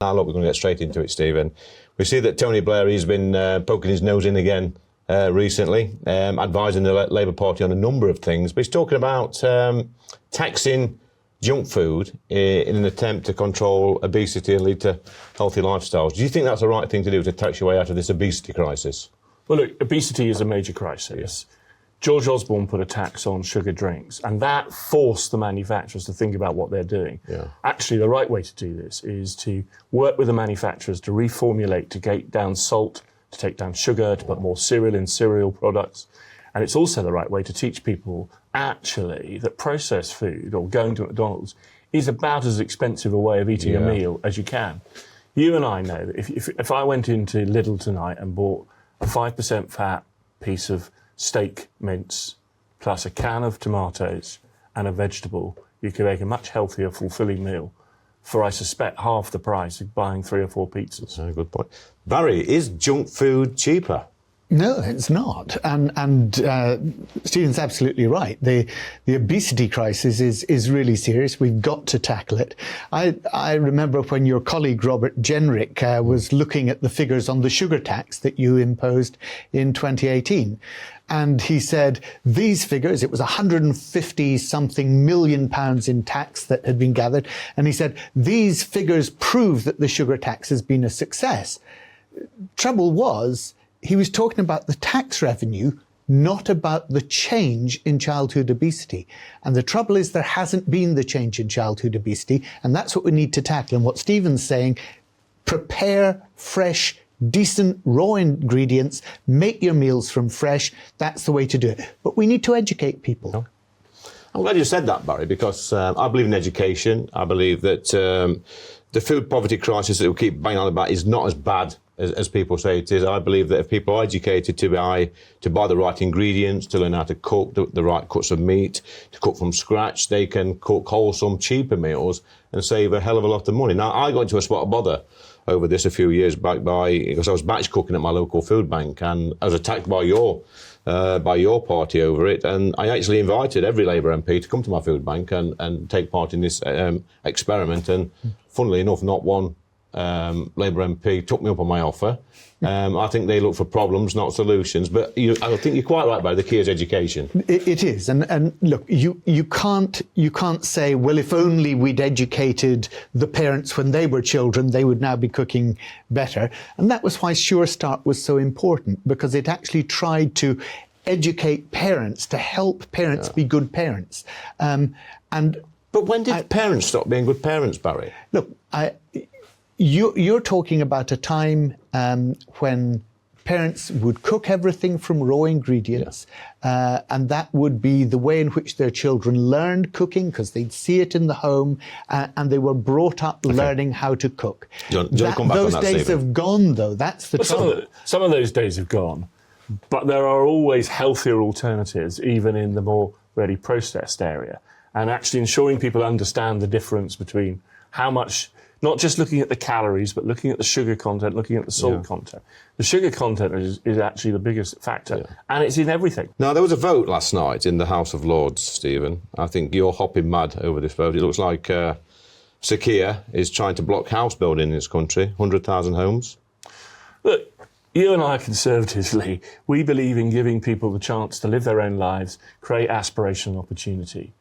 Now, look, we're going to get straight into it, Stephen. We see that Tony Blair, he's been poking his nose in again recently, advising the Labour Party on a number of things. But he's talking about taxing junk food in an attempt to control obesity and lead to healthy lifestyles. Do you think that's the right thing to do, to tax your way out of this obesity crisis? Well, look, obesity is a major crisis. George Osborne put a tax on sugar drinks, and that forced the manufacturers to think about what they're doing. Actually, the right way to do this is to work with the manufacturers to reformulate, to take down salt, to take down sugar, to put more cereal in cereal products. And it's also the right way to teach people, actually, that processed food, or going to McDonald's, is about as expensive a way of eating a meal as you can. You and I know that if I went into Lidl tonight and bought a 5% fat piece of steak mince, plus a can of tomatoes and a vegetable, you could make a much healthier, fulfilling meal for, I suspect, half the price of buying 3 or 4 pizzas. That's a good point. Barry, is junk food cheaper? No, it's not. And Stephen's absolutely right. The obesity crisis is really serious. We've got to tackle it. I remember when your colleague Robert Jenrick was looking at the figures on the sugar tax that you imposed in 2018. And he said these figures, it was 150-something million pounds in tax that had been gathered. And he said these figures prove that the sugar tax has been a success. Trouble was, he was talking about the tax revenue, not about the change in childhood obesity. And the trouble is there hasn't been the change in childhood obesity, and that's what we need to tackle. And what Stephen's saying, prepare fresh, decent, raw ingredients, make your meals from fresh. That's the way to do it. But we need to educate people. I'm glad you said that, Barry, because I believe in education. I believe that the food poverty crisis that we keep banging on about is not as bad as people say it is. I believe that if people are educated to buy the right ingredients, to learn how to cook the right cuts of meat, to cook from scratch, they can cook wholesome, cheaper meals and save a hell of a lot of money. Now, I got into a spot of bother over this a few years back because I was batch cooking at my local food bank, and I was attacked by your party over it, and I actually invited every Labour MP to come to my food bank and take part in this experiment, and funnily enough, not one Labour MP took me up on my offer. I think they look for problems, not solutions. But I think you're quite right about it. The key is education. It is, and look, you can't say, well, if only we'd educated the parents when they were children, they would now be cooking better. And that was why Sure Start was so important, because it actually tried to educate parents, to help parents be good parents. But when did parents stop being good parents, Barry? Look, You're talking about a time when parents would cook everything from raw ingredients, and that would be the way in which their children learned cooking, because they'd see it in the home, and they were brought up learning how to cook. Those days have gone, though. That's the trouble. Some of those days have gone, but there are always healthier alternatives, even in the more ready processed area. And actually ensuring people understand the difference between how much, not just looking at the calories, but looking at the sugar content, looking at the salt content. The sugar content is actually the biggest factor, and it's in everything. Now, there was a vote last night in the House of Lords, Stephen. I think you're hopping mad over this vote. It looks like Sir Keir is trying to block house building in this country, 100,000 homes. Look, you and I, conservatively, we believe in giving people the chance to live their own lives, create aspiration and opportunity.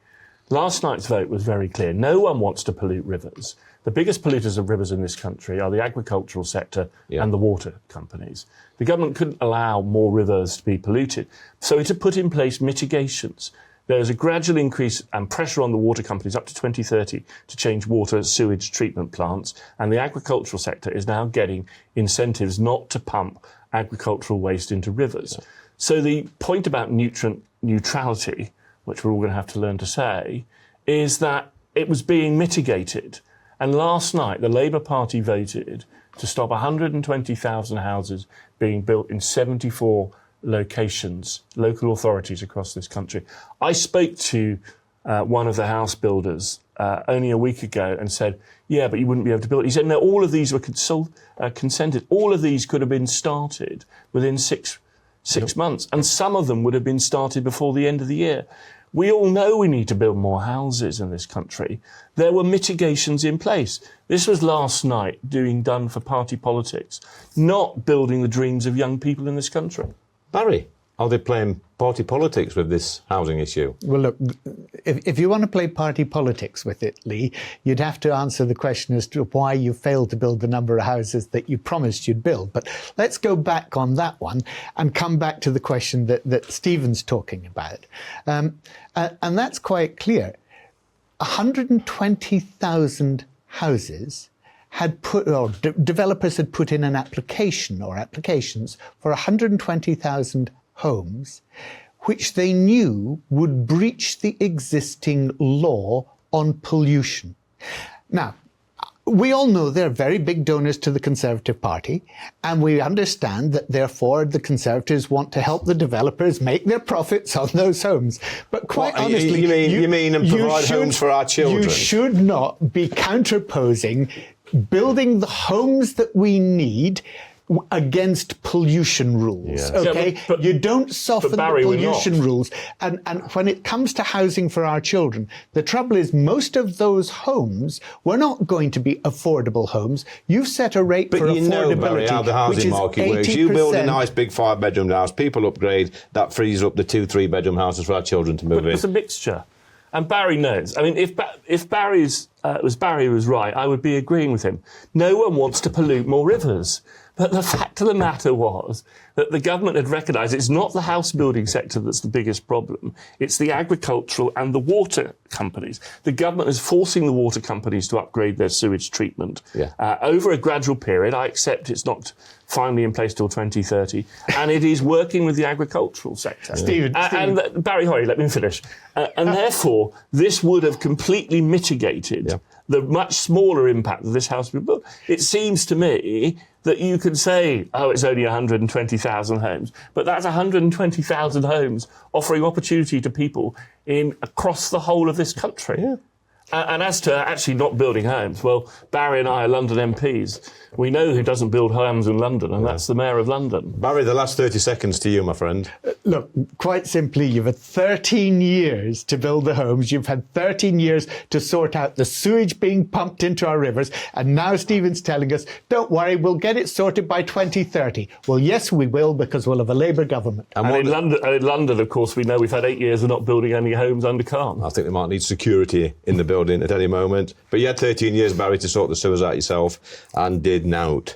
Last night's vote was very clear. No one wants to pollute rivers. The biggest polluters of rivers in this country are the agricultural sector and the water companies. The government couldn't allow more rivers to be polluted, so it had put in place mitigations. There's a gradual increase and pressure on the water companies up to 2030 to change water sewage treatment plants, and the agricultural sector is now getting incentives not to pump agricultural waste into rivers. So the point about nutrient neutrality, which we're all going to have to learn to say, is that it was being mitigated. And last night, the Labour Party voted to stop 120,000 houses being built in 74 locations, local authorities across this country. I spoke to one of the house builders only a week ago and said, yeah, but you wouldn't be able to build it. He said, no, all of these were consented. All of these could have been started within six months, and some of them would have been started before the end of the year. We all know we need to build more houses in this country. There were mitigations in place. This was last night being done for party politics, not building the dreams of young people in this country. Barry, are they playing party politics with this housing issue? Well, look, if you want to play party politics with it, Lee, you'd have to answer the question as to why you failed to build the number of houses that you promised you'd build. But let's go back on that one and come back to the question that Stephen's talking about. And that's quite clear. 120,000 houses had put, or developers had put in an application or applications for 120,000 homes, which they knew would breach the existing law on pollution. Now, we all know they're very big donors to the Conservative Party, and we understand that therefore the Conservatives want to help the developers make their profits on those homes. But quite honestly, you mean provide homes for our children? You should not be counterposing building the homes that we need against pollution rules. Yeah. Okay, Yeah, but you don't soften the Barry, we're pollution not. rules. And when it comes to housing for our children, the trouble is most of those homes were not going to be affordable homes. You've set a rate But for you know, affordability, Barry, how the which housing is market works. You build a 80%. nice big 5-bedroom house, people upgrade, that frees up the 2-3-bedroom houses for our children to move in. It's a mixture. And Barry knows. I mean, if Barry was right, I would be agreeing with him. No one wants to pollute more rivers. But the fact of the matter was that the government had recognised it's not the house building sector that's the biggest problem. It's the agricultural and the water companies. The government is forcing the water companies to upgrade their sewage treatment over a gradual period. I accept it's not finally in place till 2030. And it is working with the agricultural sector. Stephen. And Barry Horry, let me finish. And therefore, this would have completely mitigated the much smaller impact of this house being built. It seems to me that you can say, oh, it's only 120,000 homes, but that's 120,000 homes offering opportunity to people across the whole of this country. Yeah. And as to actually not building homes, well, Barry and I are London MPs. We know who doesn't build homes in London, and that's the Mayor of London. Barry, the last 30 seconds to you, my friend. Look, quite simply, you've had 13 years to build the homes. You've had 13 years to sort out the sewage being pumped into our rivers. And now Stephen's telling us, don't worry, we'll get it sorted by 2030. Well, yes, we will, because we'll have a Labour government. And in London, of course, we know we've had 8 years of not building any homes under Khan. I think they might need security in the building at any moment. But you had 13 years, Barry, to sort the sewers out yourself and did not.